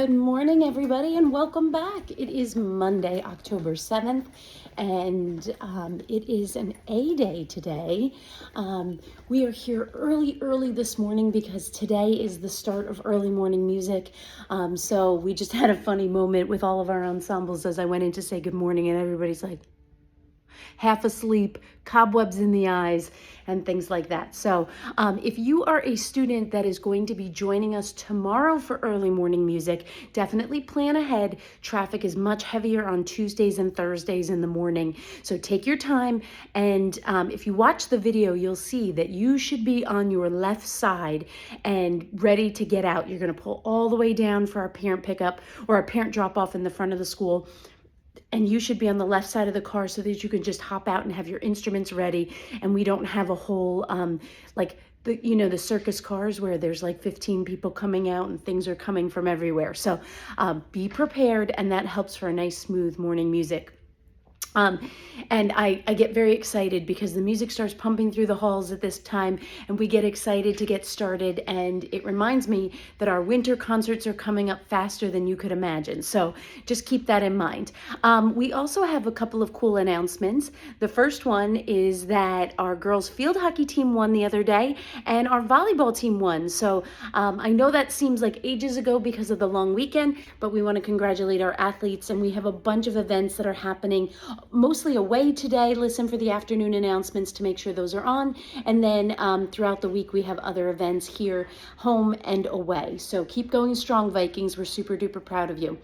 Good morning, everybody, and welcome back. It is Monday, October 7th, and it is an A day today. We are here early this morning because today is the start of early morning music. So we just had a funny moment with all of our ensembles as I went in to say good morning, and everybody's like, half asleep, cobwebs in the eyes, and things like that. So if you are a student that is going to be joining us tomorrow for early morning music, definitely plan ahead. Traffic is much heavier on Tuesdays and Thursdays in the morning. So take your time, and if you watch the video, you'll see that you should be on your left side and ready to get out. You're going to pull all the way down for our parent pickup or our parent drop off in the front of the school. And you should be on the left side of the car so that you can just hop out and have your instruments ready, and we don't have a whole like the circus cars where there's like 15 people coming out and things are coming from everywhere. So be prepared, and that helps for a nice smooth morning music. And I get very excited because the music starts pumping through the halls at this time, and we get excited to get started, and it reminds me that our winter concerts are coming up faster than you could imagine. So just keep that in mind. We also have a couple of cool announcements. The first one is that our girls field hockey team won the other day, and our volleyball team won. So I know that seems like ages ago because of the long weekend, but we want to congratulate our athletes, and we have a bunch of events that are happening mostly away today. Listen for the afternoon announcements to make sure those are on. And then throughout the week, we have other events here, home and away. So keep going strong, Vikings. We're super duper proud of you.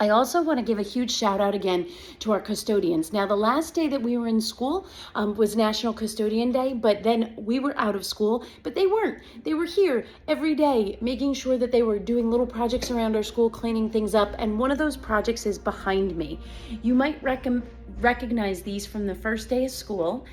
I also want to give a huge shout out again to our custodians. Now, the last day that we were in school was National Custodian Day, but then we were out of school, but they weren't. They were here every day, making sure that they were doing little projects around our school, cleaning things up, and one of those projects is behind me. You might recognize these from the first day of school.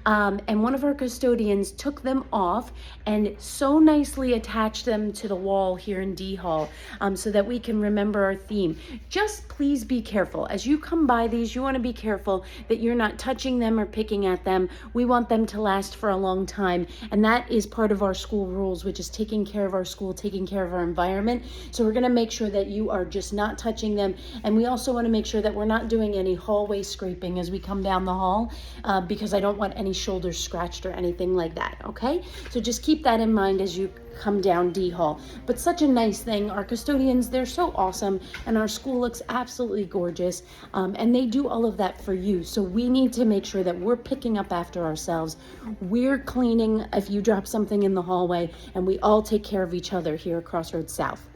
And one of our custodians took them off and so nicely attached them to the wall here in D Hall so that we can remember our theme. Just please be careful. As you come by these, you want to be careful that you're not touching them or picking at them. We want them to last for a long time. And that is part of our school rules, which is taking care of our school, taking care of our environment. So we're going to make sure that you are just not touching them. And we also want to make sure that we're not doing any hallway scraping as we come down the hall because I don't want any shoulders scratched or anything like that, okay? So just keep that in mind as you come down D Hall. But such a nice thing. Our custodians, they're so awesome, and our school looks absolutely gorgeous, and they do all of that for you. So we need to make sure that we're picking up after ourselves. We're cleaning if you drop something in the hallway, and we all take care of each other here at Crossroads South.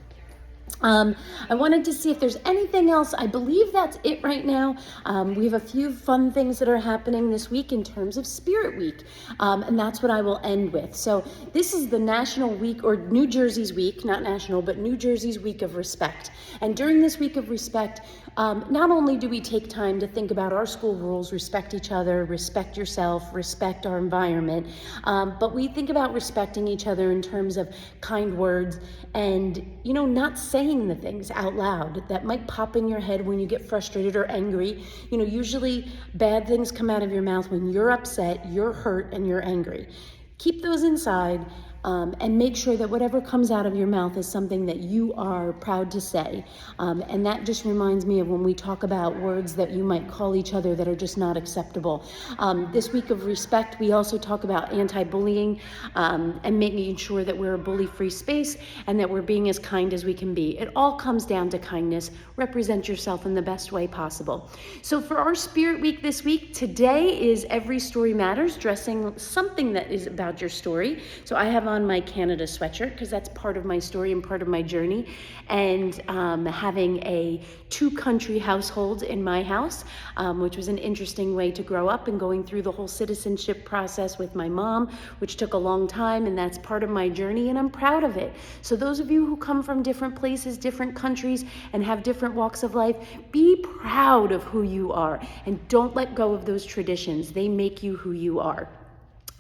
I wanted to see if there's anything else. I believe that's it right now. We have a few fun things that are happening this week in terms of Spirit Week, and that's what I will end with. So this is the National Week, or New Jersey's Week, not national, but New Jersey's Week of Respect. And during this Week of Respect, not only do we take time to think about our school rules, respect each other, respect yourself, respect our environment, but we think about respecting each other in terms of kind words and, not saying the things out loud that might pop in your head when you get frustrated or angry. Usually bad things come out of your mouth when you're upset, you're hurt, and you're angry. Keep those inside. And make sure that whatever comes out of your mouth is something that you are proud to say. And that just reminds me of when we talk about words that you might call each other that are just not acceptable. This week of respect, we also talk about anti-bullying and making sure that we're a bully-free space and that we're being as kind as we can be. It all comes down to kindness. Represent yourself in the best way possible. So for our Spirit Week this week, today is Every Story Matters, dressing something that is about your story. So I have on my Canada sweatshirt because that's part of my story and part of my journey, and having a two-country household in my house, which was an interesting way to grow up, and going through the whole citizenship process with my mom, which took a long time, and that's part of my journey, and I'm proud of it. So those of you who come from different places, different countries, and have different walks of life, be proud of who you are, and don't let go of those traditions. They make you who you are.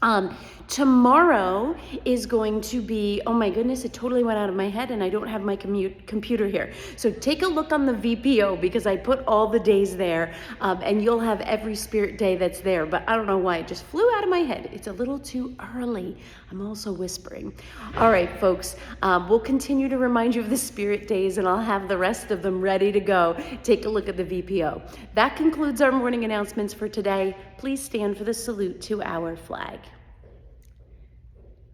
Tomorrow is going to be, oh my goodness, it totally went out of my head and I don't have my computer here. So take a look on the VPO because I put all the days there, and you'll have every spirit day that's there, but I don't know why, it just flew out of my head. It's a little too early. I'm also whispering. All right, folks, we'll continue to remind you of the spirit days and I'll have the rest of them ready to go. Take a look at the VPO. That concludes our morning announcements for today. Please stand for the salute to our flag.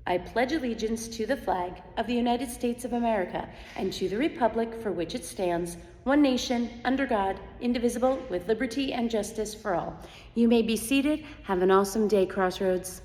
I pledge allegiance to the flag of the United States of America and to the republic for which it stands, one nation, under God, indivisible, with liberty and justice for all. You may be seated. Have an awesome day, Crossroads.